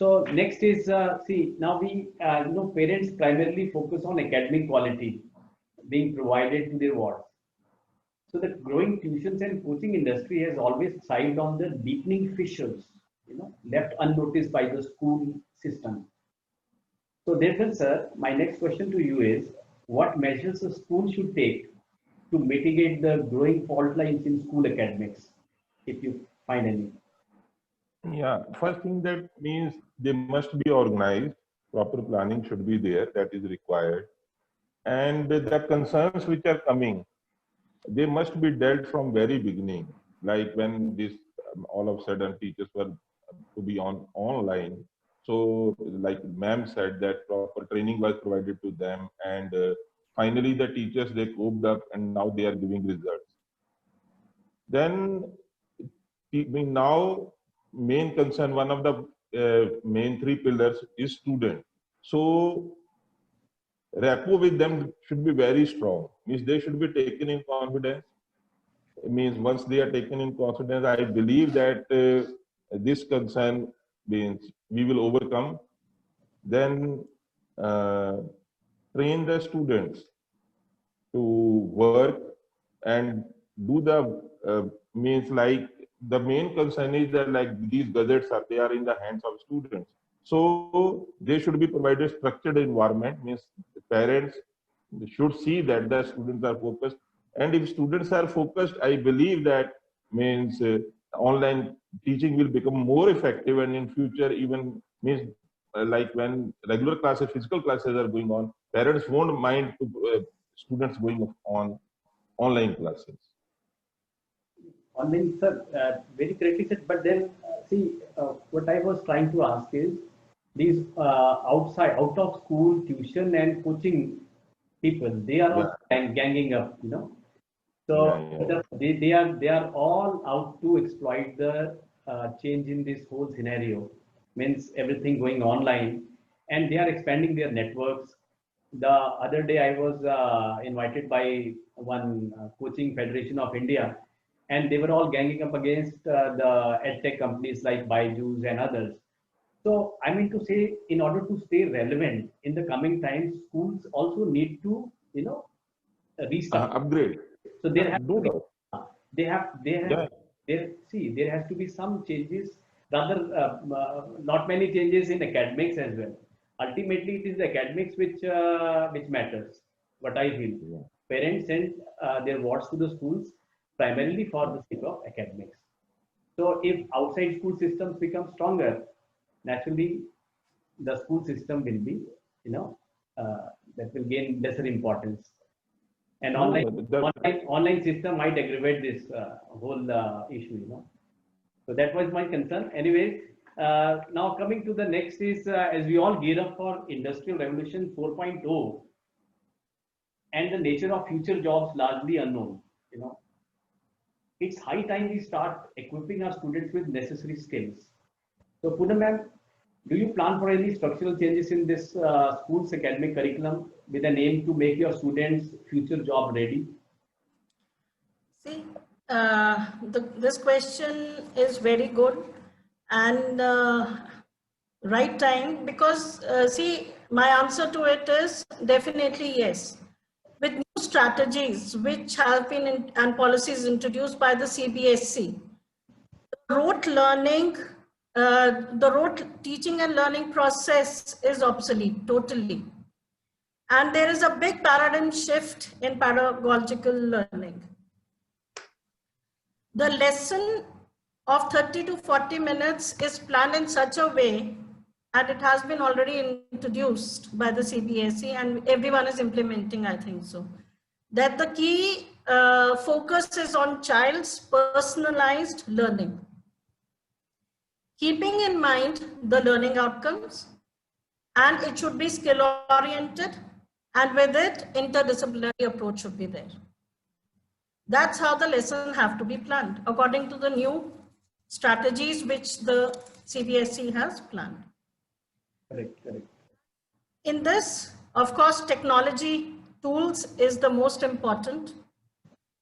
So next is, see, now we, parents primarily focus on academic quality being provided to their wards. So the growing tuitions and coaching industry has always thrived on the deepening fissures, left unnoticed by the school system. So therefore, sir, my next question to you is, what measures a school should take to mitigate the growing fault lines in school academics, if you find any? Yeah, first thing that means they must be organized, proper planning should be there, that is required. And the concerns which are coming, they must be dealt from very beginning. Like when this all of a sudden teachers were to be on online. So like ma'am said that proper training was provided to them, and finally the teachers, they coped up and now they are giving results. Then now main concern, one of the main three pillars is student. So rapport with them should be very strong. Means they should be taken in confidence. It means once they are taken in confidence, I believe that this concern means we will overcome. Then train the students to work and do the means like the main concern is that like these gadgets are, they are in the hands of students. So they should be provided structured environment, means parents should see that the students are focused. And if students are focused, I believe that means online teaching will become more effective, and in future even means like when regular classes, physical classes are going on, parents won't mind to, students going on online classes. Online, sir, very correctly said. But then, see, what I was trying to ask is these out of school tuition and coaching people, they are all ganging up, So they are all out to exploit the change in this whole scenario. Means everything going online, and they are expanding their networks. The other day, I was invited by one coaching federation of India, and they were all ganging up against the edtech companies like Byju's and others. So I mean to say, in order to stay relevant in the coming times, schools also need to, restart. Upgrade. So there has to be, there has to be some changes. Rather, not many changes in academics as well. Ultimately, it is the academics which matters. What I feel, parents send their wards to the schools primarily for the sake of academics. So if outside school systems become stronger, naturally the school system will be, that will gain lesser importance. And online system might aggravate this whole issue, So that was my concern. Anyway, now coming to the next is, as we all gear up for Industrial Revolution 4.0 and the nature of future jobs largely unknown, it's high time we start equipping our students with necessary skills. So Poonam ma'am, do you plan for any structural changes in this school's academic curriculum with an aim to make your students future job ready? See, this question is very good and right time, because see, my answer to it is definitely yes. With new strategies which have been and policies introduced by the CBSE, rote learning, the rote teaching and learning process is obsolete totally. And there is a big paradigm shift in pedagogical learning. The lesson of 30 to 40 minutes is planned in such a way, and it has been already introduced by the CBSE and everyone is implementing, I think so, that the key focus is on child's personalized learning, keeping in mind the learning outcomes, and it should be skill oriented, and with it interdisciplinary approach should be there. That's how the lesson have to be planned according to the new strategies which the CBSE has planned. Correct. In this, of course, technology tools is the most important.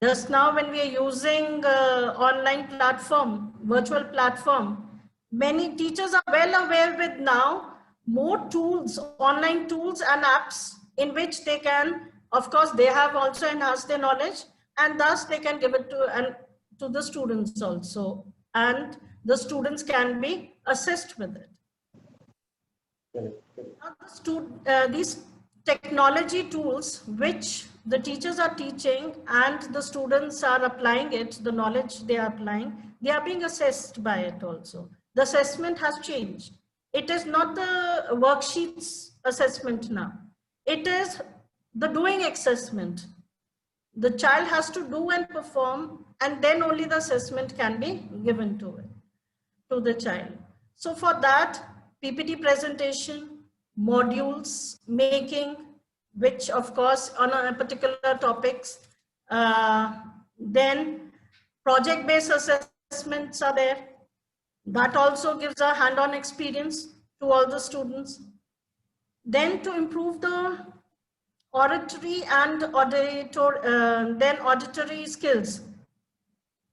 Just now when we are using online platform, virtual platform, Many teachers are well aware with now more tools, online tools and apps in which they can, of course, they have also enhanced their knowledge, and thus they can give it to the students also. And the students can be assessed with it. Now, these technology tools which the teachers are teaching and the students are applying it, the knowledge they are applying, they are being assessed by it also. The assessment has changed. It is not the worksheets assessment now. It is the doing assessment. The child has to do and perform, and then only the assessment can be given to it, to the child. So for that, PPT presentation, modules making, which of course on a particular topics, then project-based assessments are there. That also gives a hand-on experience to all the students. Then to improve the auditory and auditory skills.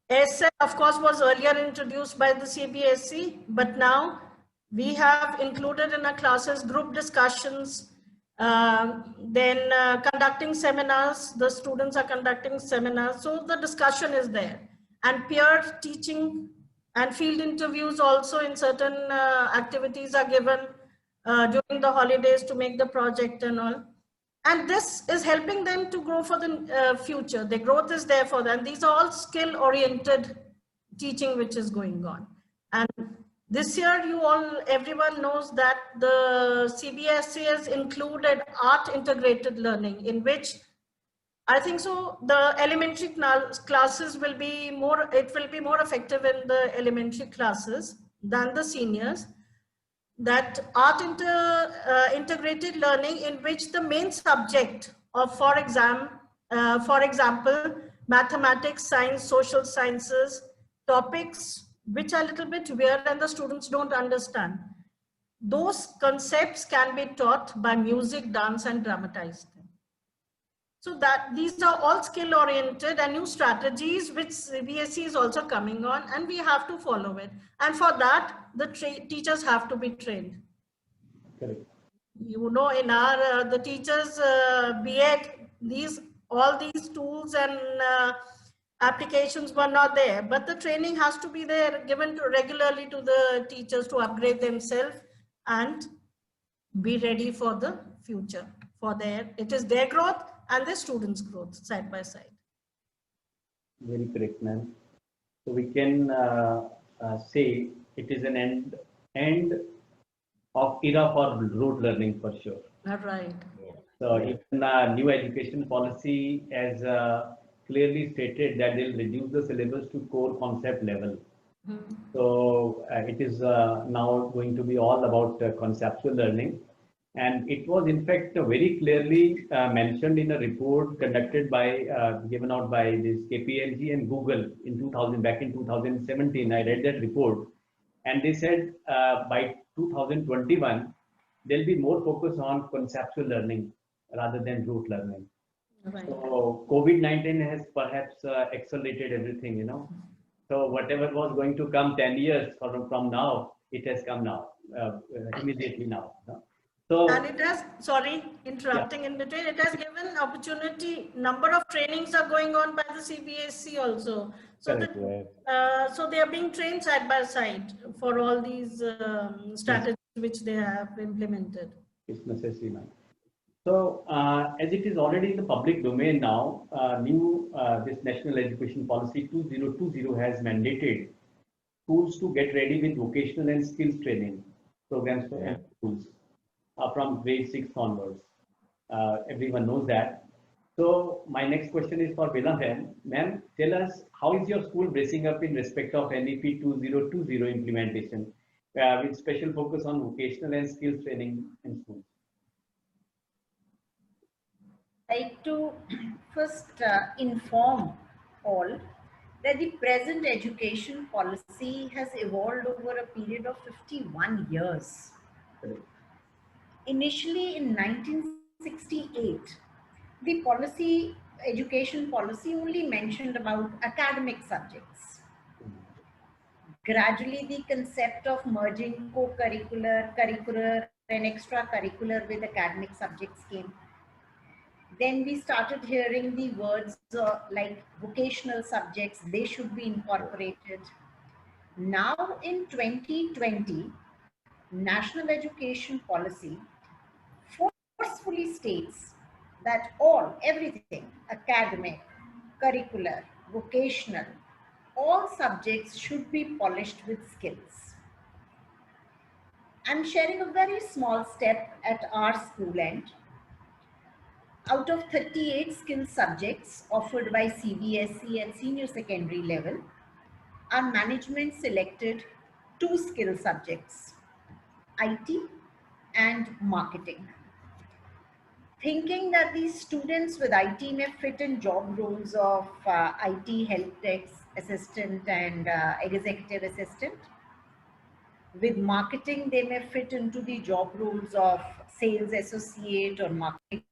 ESSER, of course, was earlier introduced by the CBSE, but now we have included in our classes group discussions, conducting seminars. The students are conducting seminars, so the discussion is there. And peer teaching and field interviews also in certain activities are given during the holidays to make the project and all. And this is helping them to grow for the future. The growth is there for them. These are all skill-oriented teaching which is going on. And this year, everyone knows that the CBSE has included art integrated learning, in which I think so the elementary classes will be more, it will be more effective in the elementary classes than the seniors. That art integrated learning, in which the main subject of, for example, mathematics, science, social sciences, topics which are a little bit weird and the students don't understand. Those concepts can be taught by music, dance, and dramatized. So that these are all skill oriented and new strategies which CBSE is also coming on, and we have to follow it. And for that, the teachers have to be trained. Correct. You know, in our, the teachers, all these tools and applications were not there, but the training has to be there, given regularly to the teachers to upgrade themselves and be ready for the future. It is their growth and the students' growth side by side. Very correct, ma'am. So we can say it is an end of era for rote learning for sure. Right. So even new education policy has clearly stated that they'll reduce the syllabus to core concept level. So it is now going to be all about conceptual learning. And it was in fact very clearly mentioned in a report conducted by, given out by this KPMG and Google in back in 2017. I read that report, and they said by 2021, there'll be more focus on conceptual learning rather than rote learning. Right. So COVID-19 has perhaps accelerated everything, you know. So whatever was going to come 10 years from now, it has come now, immediately now. So, and it has, sorry, interrupting in between, it has given opportunity, number of trainings are going on by the CBSE also. So, so they are being trained side by side for all these strategies which they have implemented. It's necessary now. So as it is already in the public domain now, this National Education Policy 2020 has mandated schools to get ready with vocational and skills training programs for schools. From grade 6 onwards. Everyone knows that. So my next question is for Bela ma'am. Ma'am, tell us, how is your school bracing up in respect of NEP 2020 implementation with special focus on vocational and skills training in schools? I'd like to first inform all that the present education policy has evolved over a period of 51 years. Initially in 1968, the education policy only mentioned about academic subjects. Gradually, the concept of merging co-curricular, curricular, and extracurricular with academic subjects came. Then we started hearing the words like vocational subjects, they should be incorporated. Now in 2020, National Education Policy forcefully states that everything, academic, curricular, vocational, all subjects should be polished with skills. I'm sharing a very small step at our school end. Out of 38 skill subjects offered by CBSE at senior secondary level, our management selected 2 skill subjects, IT and marketing. Thinking that these students with IT may fit in job roles of IT help desk assistant and executive assistant. With marketing, they may fit into the job roles of sales associate or marketing.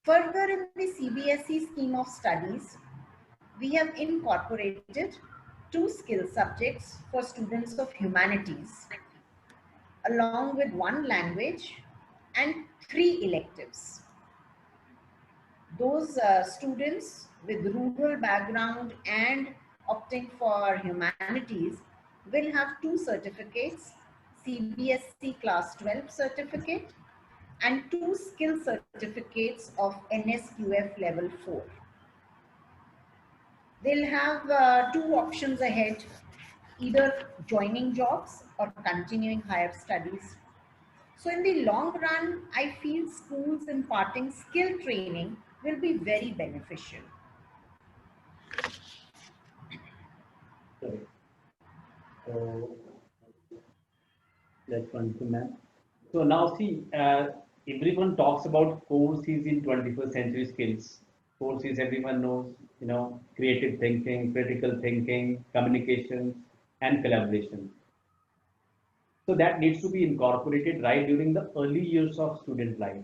Further, in the CBSE scheme of studies, we have incorporated 2 skill subjects for students of humanities, along with 1 language and 3 electives. Those students with rural background and opting for humanities will have 2 certificates, CBSE class 12 certificate and 2 skill certificates of NSQF level 4. They'll have 2 options ahead, either joining jobs or continuing higher studies. So in the long run, I feel schools imparting skill training will be very beneficial. So that's one thing, ma'am. So now see, everyone talks about courses in 21st century skills. Courses everyone knows, creative thinking, critical thinking, communication, and collaboration. So that needs to be incorporated right during the early years of student life.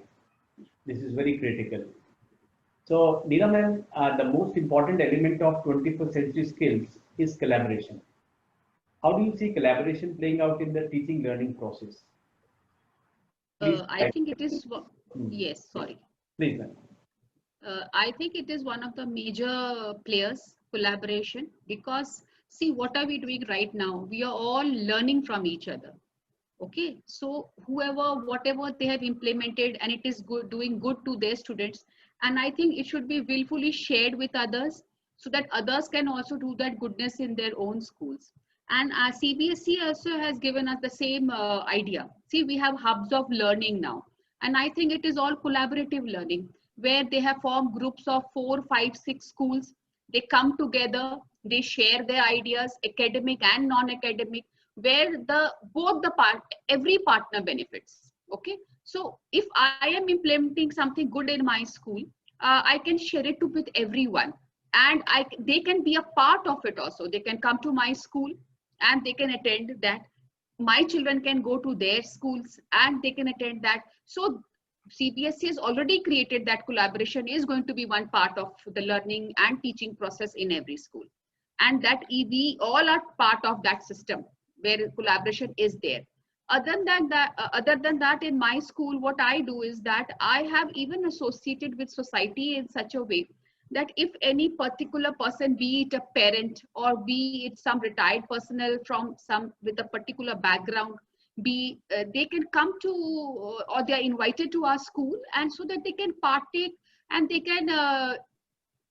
This is very critical. So, Neera ma'am, the most important element of 21st century skills is collaboration. How do you see collaboration playing out in the teaching learning process? I think it is, yes, sorry. Please, ma'am. I think it is one of the major players, collaboration, because see, what are we doing right now? We are all learning from each other. Okay, so whatever they have implemented and it is good, doing good to their students. And I think it should be willfully shared with others so that others can also do that goodness in their own schools. And CBSE also has given us the same idea. See, we have hubs of learning now. And I think it is all collaborative learning where they have formed groups of 4, 5, 6 schools. They come together, they share their ideas, academic and non-academic, where every partner benefits. Okay, so if I am implementing something good in my school, I can share it with everyone, and they can be a part of it also. They can come to my school and they can attend that. My children can go to their schools and they can attend that. So CBSE has already created that collaboration is going to be one part of the learning and teaching process in every school, and that we all are part of that system where collaboration is there. Other than that, in my school, what I do is that I have even associated with society in such a way that if any particular person, be it a parent or be it some retired personnel from some with a particular background, they can come to or they are invited to our school, and so that they can partake and they can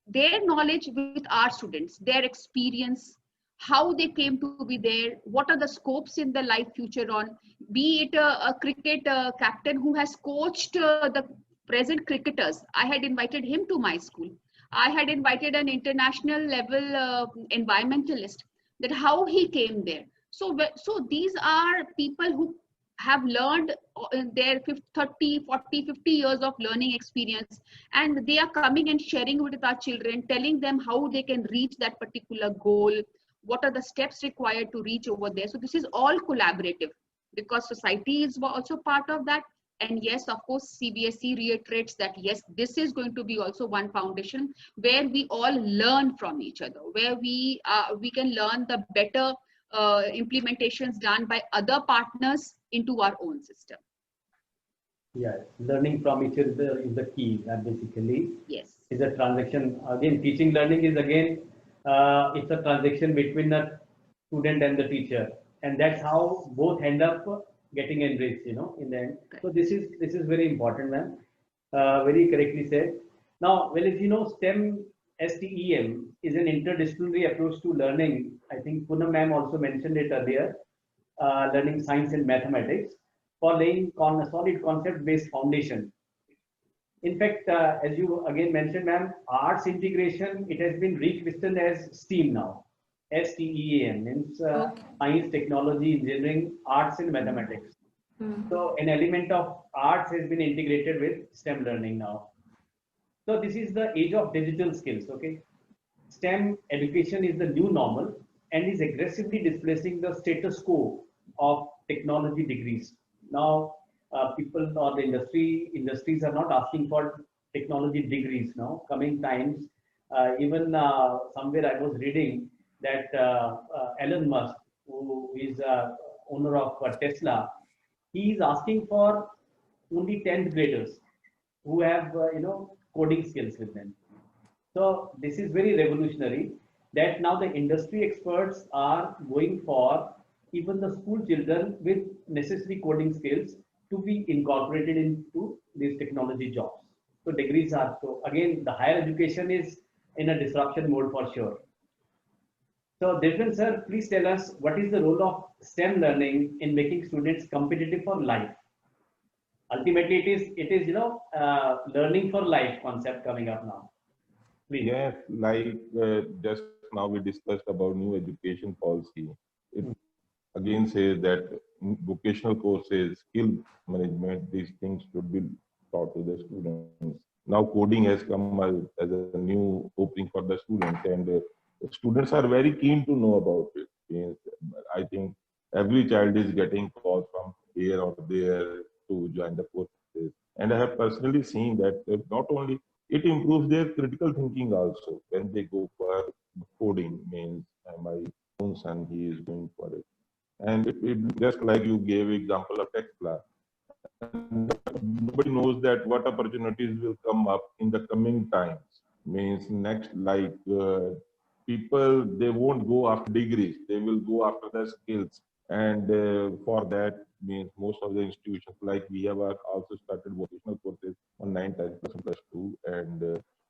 their knowledge with our students, their experience, how they came to be there, what are the scopes in the life future on, be it a cricket captain who has coached the present cricketers. I had invited him to my school. I had invited an international level environmentalist, that how he came there. So these are people who have learned their 30, 40, 50 years of learning experience, and they are coming and sharing with our children, telling them how they can reach that particular goal, what are the steps required to reach over there. So this is all collaborative because society is also part of that, And yes, of course, CBSE reiterates that yes, this is going to be also one foundation where we all learn from each other, where we can learn the better implementations done by other partners into our own system. Yeah, learning from each other is the key. Basically, Yes. is a transaction. Again, teaching learning is again, it's a transaction between the student and the teacher, and that's how both end up getting enriched, you know, in the end. So this is very important, ma'am. Very correctly said. Now, well, as you know, STEM is an interdisciplinary approach to learning. I think Poonam ma'am also mentioned it earlier. Learning science and mathematics for laying on a solid concept-based foundation. In fact, as you again mentioned, ma'am, arts integration, it has been rechristened as STEAM now. STEAM means science, technology, engineering, arts, and mathematics. So an element of arts has been integrated with STEM learning now. So this is the age of digital skills, okay? STEM education is the new normal and is aggressively displacing the status quo of technology degrees. Now, people or the industries are not asking for technology degrees now. Coming times, even somewhere I was reading that Elon Musk, who is owner of Tesla, he is asking for only 10th graders who have coding skills with them. So this is very revolutionary that now the industry experts are going for even the school children with necessary coding skills to be incorporated into these technology jobs. So degrees are, so again, the higher education is in a disruption mode for sure. So Devgan sir, please tell us what is the role of STEM learning in making students competitive for life? Ultimately, it is learning for life concept coming up now. Please. Yes, like just now we discussed about new education policy. It again says that vocational courses, skill management, these things should be taught to the students. Now coding has come as a new opening for the students, and students are very keen to know about it. Means, I think every child is getting calls from here or there to join the courses. And I have personally seen that not only it improves their critical thinking also when they go for coding. Means my own son, he is going for it. And it just like you gave example of tech class. Nobody knows that what opportunities will come up in the coming times. Means next, like people, they won't go after degrees, they will go after the skills. And for that, means most of the institutions, like we have also started vocational courses on 9, 10 plus 2, and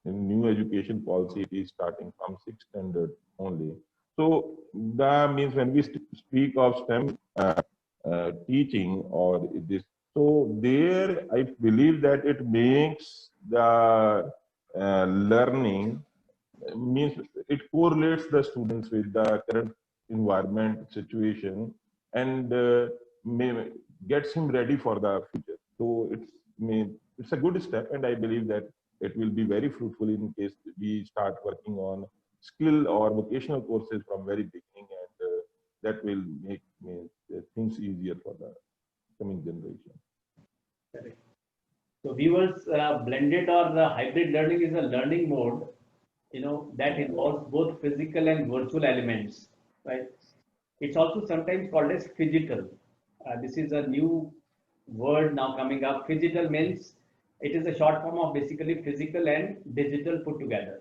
in new education policy, it is starting from 6th standard only. So that means when we speak of STEM teaching or this, so there I believe that it makes the learning, means it correlates the students with the current environment situation, and gets him ready for the future. So it's a good step, and I believe that it will be very fruitful in case we start working on skill or vocational courses from very beginning, and that will make things easier for the coming generation. Correct. So viewers, blended or hybrid learning is a learning mode, that involves both physical and virtual elements, right? It's also sometimes called as phygital. This is a new word now coming up. Phygital means it is a short form of basically physical and digital put together.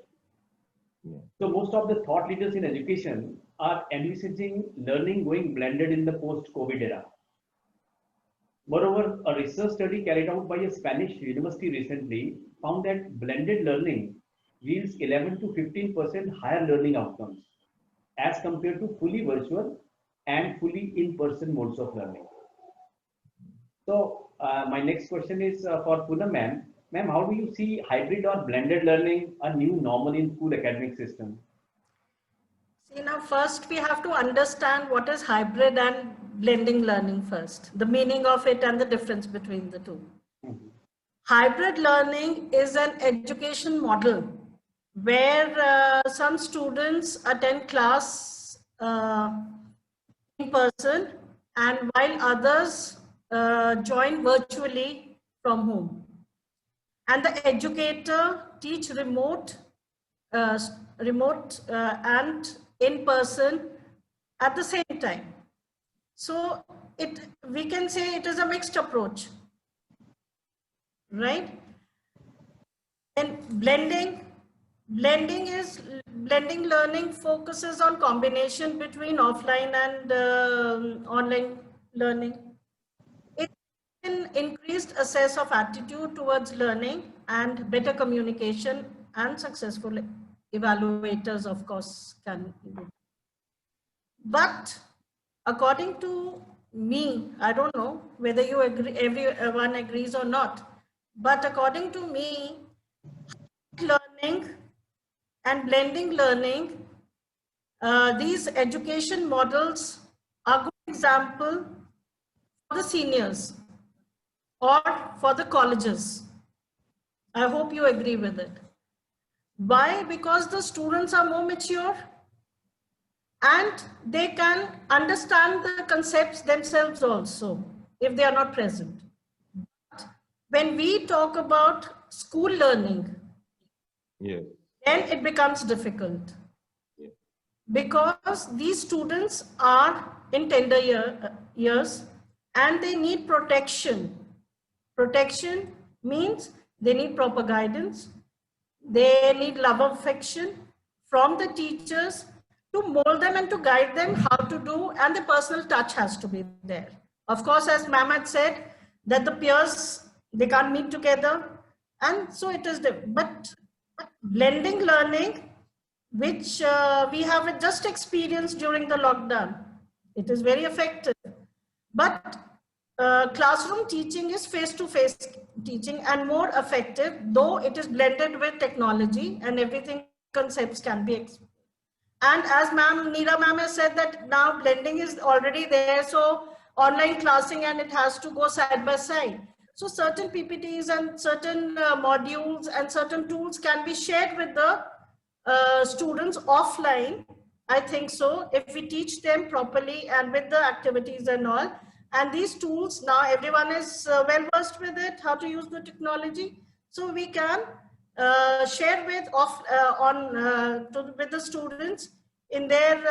Yeah. So most of the thought leaders in education are envisaging learning going blended in the post-COVID era. Moreover, a research study carried out by a Spanish university recently found that blended learning yields 11 to 15% higher learning outcomes as compared to fully virtual and fully in-person modes of learning. So my next question is for Poonam ma'am. Ma'am, how do you see hybrid or blended learning a new normal in school academic system? See, now first we have to understand what is hybrid and blending learning first, the meaning of it and the difference between the two. Hybrid learning is an education model where some students attend class in person, and while others join virtually from home. And the educator teach remote and in person at the same time. So we can say it is a mixed approach, right? And blending learning focuses on combination between offline and online learning. It can increased assess of attitude towards learning and better communication, and successful evaluators, of course, can do. But according to me, I don't know whether you agree, everyone agrees or not, but according to me, learning and blending learning, these education models are good example for the seniors or for the colleges. I hope you agree with it. Why? Because the students are more mature and they can understand the concepts themselves also if they are not present. But when we talk about school learning, Yes. then it becomes difficult. Yes. Because these students are in tender years and they need protection. Protection means they need proper guidance. They need love of affection from the teachers to mold them and to guide them how to do, and the personal touch has to be there. Of course, as ma'am had said, that the peers, they can't meet together, and so it is, but blending learning, which we have just experienced during the lockdown, it is very effective. But classroom teaching is face-to-face teaching and more effective, though it is blended with technology and everything concepts can be explained. And as Neera ma'am has said that now blending is already there, so online classing and it has to go side by side. So certain PPTs and certain modules and certain tools can be shared with the students offline. I think so, if we teach them properly and with the activities and all. And these tools, now everyone is well versed with it, how to use the technology. So we can share with with the students in their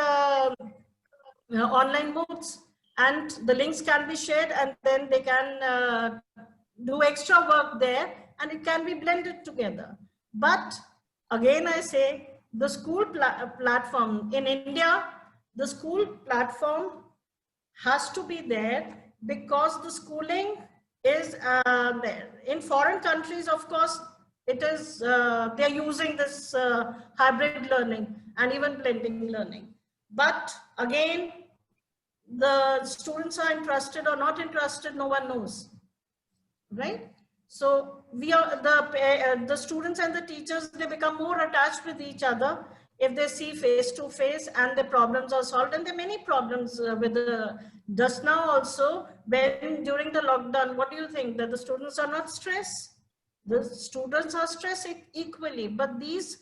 online modes, and the links can be shared, and then they can do extra work there, and it can be blended together. But again, I say the school platform in India, the school platform has to be there, because the schooling is there. In foreign countries, of course, it is they're using this hybrid learning and even blending learning. But again, the students are interested or not interested, no one knows, right? So we are the students and the teachers, they become more attached with each other if they see face to face and the problems are solved. And there are many problems with just now also, when during the lockdown, what do you think, that the students are not stressed? The students are stressed equally, but these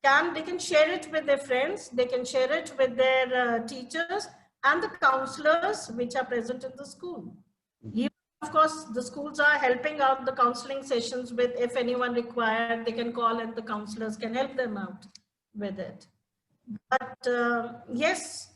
they can share it with their friends, they can share it with their teachers and the counselors which are present in the school. Even, of course, the schools are helping out the counseling sessions with, if anyone required, they can call and the counselors can help them out with it. But yes,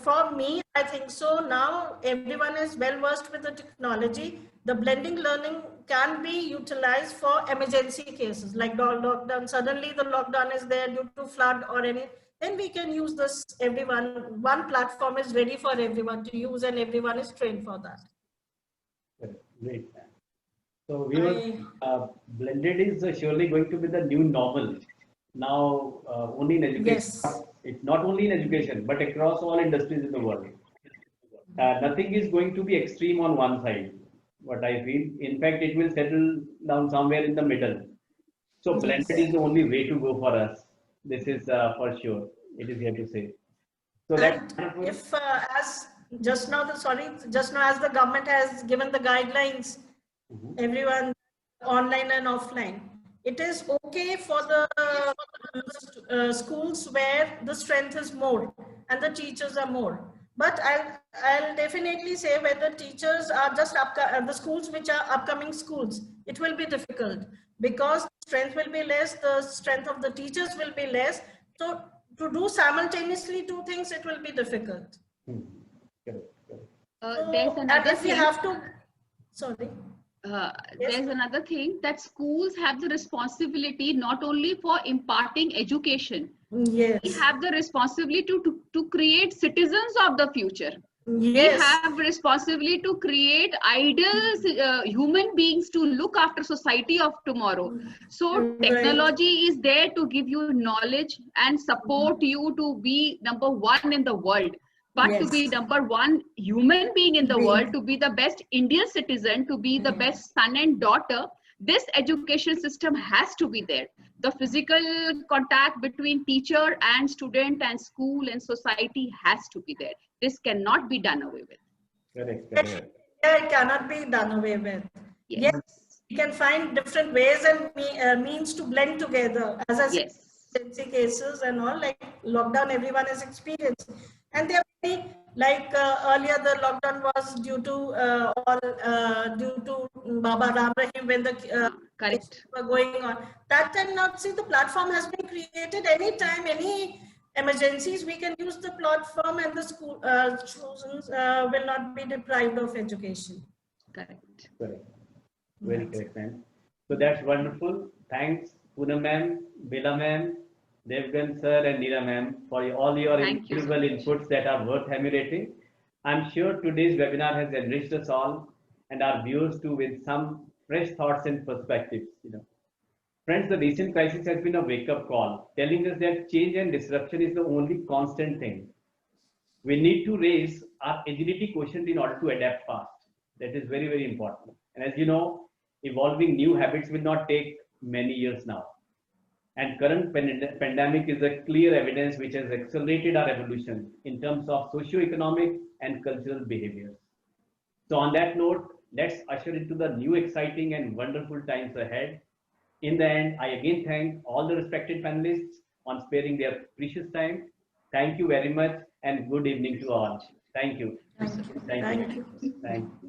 for me, I think so. Now everyone is well versed with the technology. The blending learning can be utilized for emergency cases like lockdown. Suddenly the lockdown is there due to flood or any, then we can use this. One platform is ready for everyone to use and everyone is trained for that. Great. So blended is surely going to be the new normal. Now, only in education, Yes. it's not only in education, but across all industries in the world. Nothing is going to be extreme on one side, what I feel. In fact, it will settle down somewhere in the middle. So blended is the only way to go for us. This is for sure. It is here to say. So And if as just now as the government has given the guidelines, everyone online and offline, it is okay for the schools where the strength is more and the teachers are more. But I'll definitely say whether teachers are just the schools which are upcoming schools, it will be difficult because strength will be less, the strength of the teachers will be less. So to do simultaneously two things, it will be difficult. Correct, correct. There's So, and another if we thing. have to, sorry. Yes. There's another thing that schools have the responsibility not only for imparting education, Yes. we have the responsibility to create citizens of the future. We Yes. have responsibility to create ideals, human beings to look after society of tomorrow. So Right. technology is there to give you knowledge and support you to be number one in the world. But to Yes. be number one human being in the Being. world, to be the best Indian citizen, to be the best son and daughter, this education system has to be there. The physical contact between teacher and student and school and society has to be there. This cannot be done away with. Correct, correct. Yeah, it cannot be done away with. Yes. We can find different ways and means to blend together. As I said, Yes. cases and all, like lockdown, everyone has experienced. And they are very, like earlier, the lockdown was due to Baba Ram Rahim when the Correct. were going on. That time, not see, the platform has been created. Anytime, any emergencies, we can use the platform, and the school students will not be deprived of education. Correct. Correct. Very correct, ma'am. So that's wonderful. Thanks, Poonam ma'am, Bela ma'am, Devgan sir, and Neera ma'am for all your Thank you so invaluable much. inputs that are worth emulating. I'm sure today's webinar has enriched us all and our viewers too with some fresh thoughts and perspectives. Friends, the recent crisis has been a wake-up call, telling us that change and disruption is the only constant thing. We need to raise our agility quotient in order to adapt fast. That is very, very important. And as you know, evolving new habits will not take many years now. And current pandemic is a clear evidence which has accelerated our evolution in terms of socio-economic and cultural behaviors. So on that note, let's usher into the new exciting and wonderful times ahead. In the end, I again thank all the respected panelists on sparing their precious time. Thank you very much and good evening to all. Thank you. Thank you. Thank you. Thank you. Thank you.